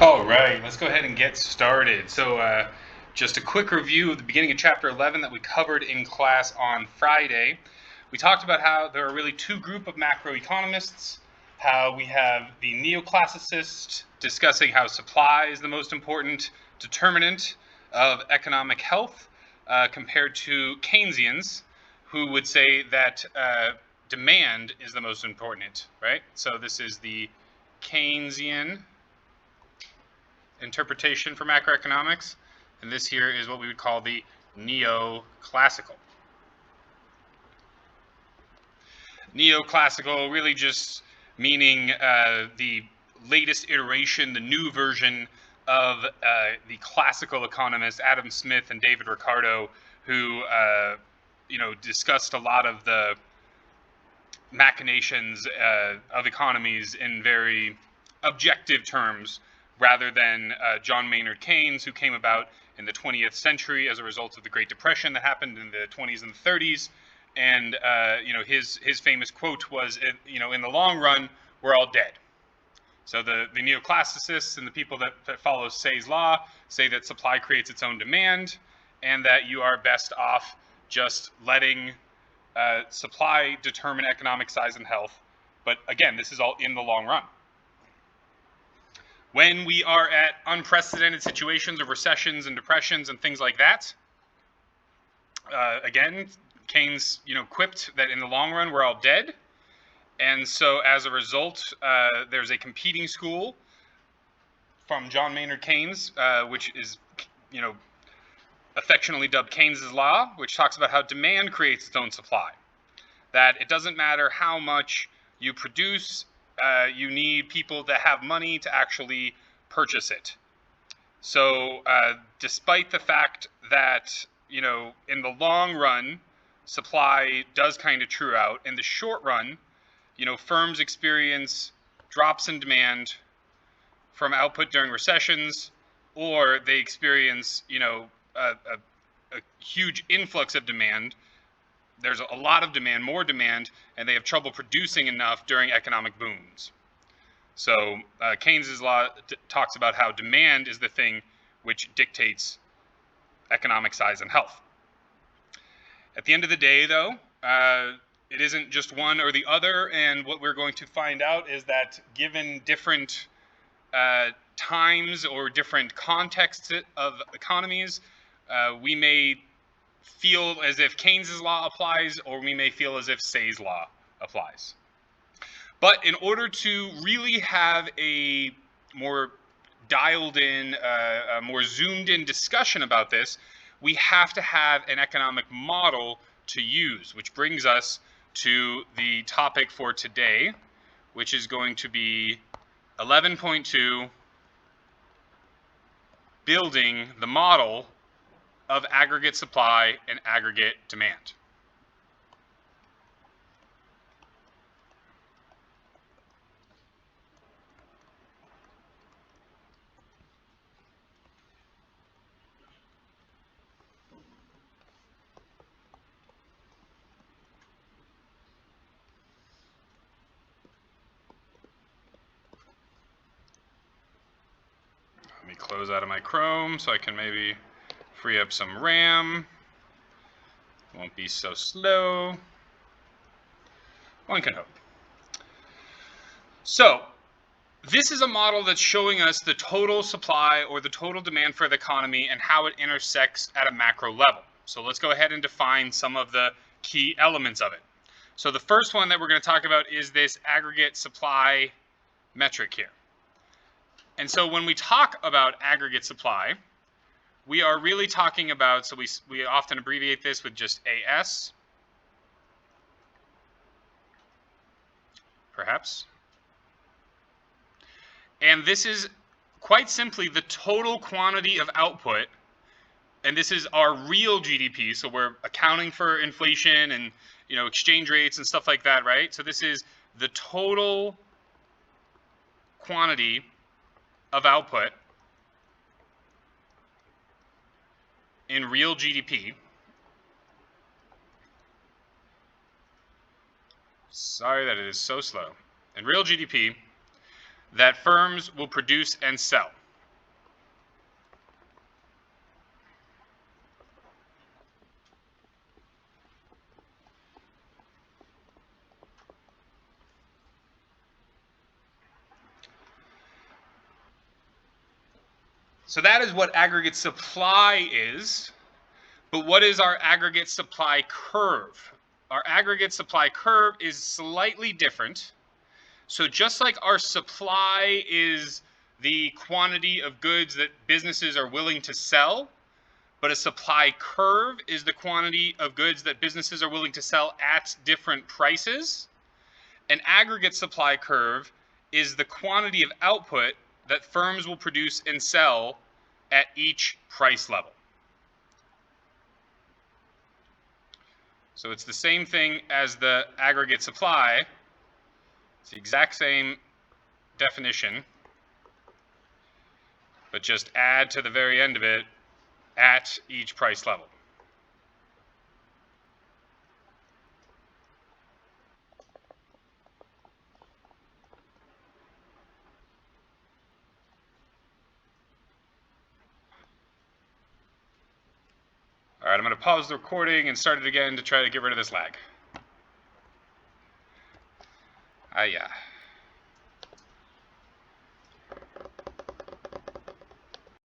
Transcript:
All right, let's go ahead and get started. So, just a quick review of the beginning of chapter 11 that we covered in class on Friday. We talked about how there are really two groups of macroeconomists, how we have the neoclassicists discussing how supply is the most important determinant of economic health, compared to Keynesians, who would say that demand is the most important, right? So this is the Keynesian interpretation for macroeconomics, and this here is what we would call the neoclassical. Neoclassical really just meaning the latest iteration, the new version of the classical economists Adam Smith and David Ricardo, who discussed a lot of the machinations of economies in very objective terms, rather than John Maynard Keynes, who came about in the 20th century as a result of the Great Depression that happened in the 20s and the 30s. And his famous quote was, in the long run, we're all dead. So the neoclassicists and the people that follow Say's law say that supply creates its own demand, and that you are best off just letting supply determine economic size and health. But again, this is all in the long run. When we are at unprecedented situations of recessions and depressions and things like that, again, Keynes, quipped that in the long run we're all dead, and so as a result, there's a competing school from John Maynard Keynes, which is, affectionately dubbed Keynes's law, which talks about how demand creates its own supply. That it doesn't matter how much you produce. You need people that have money to actually purchase it. So despite the fact that, in the long run, supply does kind of true out, in the short run, firms experience drops in demand from output during recessions, or they experience, a huge influx of demand. There's a lot of demand, more demand, and they have trouble producing enough during economic booms. So Keynes's law talks about how demand is the thing which dictates economic size and health. At the end of the day, though, it isn't just one or the other, and what we're going to find out is that given different times or different contexts of economies, we may feel as if Keynes's law applies, or we may feel as if Say's law applies. But in order to really have a more dialed in, a more zoomed in discussion about this, we have to have an economic model to use, which brings us to the topic for today, which is going to be 11.2, building the model of aggregate supply and aggregate demand. Let me close out of my Chrome so I can maybe free up some RAM. Won't be so slow. One can hope. So this is a model that's showing us the total supply or the total demand for the economy and how it intersects at a macro level. So let's go ahead and define some of the key elements of it. So the first one that we're going to talk about is this aggregate supply metric here. And so when we talk about aggregate supply, we are really talking about, so we often abbreviate this with just AS, perhaps. And this is quite simply the total quantity of output, and this is our real GDP, so we're accounting for inflation and exchange rates and stuff like that, right? So this is the total quantity of output in real GDP. Sorry that it is so slow. In real GDP that firms will produce and sell. So that is what aggregate supply is. But what is our aggregate supply curve? Our aggregate supply curve is slightly different. So just like our supply is the quantity of goods that businesses are willing to sell, but a supply curve is the quantity of goods that businesses are willing to sell at different prices. An aggregate supply curve is the quantity of output that firms will produce and sell at each price level. So it's the same thing as the aggregate supply. It's the exact same definition, but just add to the very end of it at each price level. All right, I'm going to pause the recording and start it again to try to get rid of this lag. Yeah.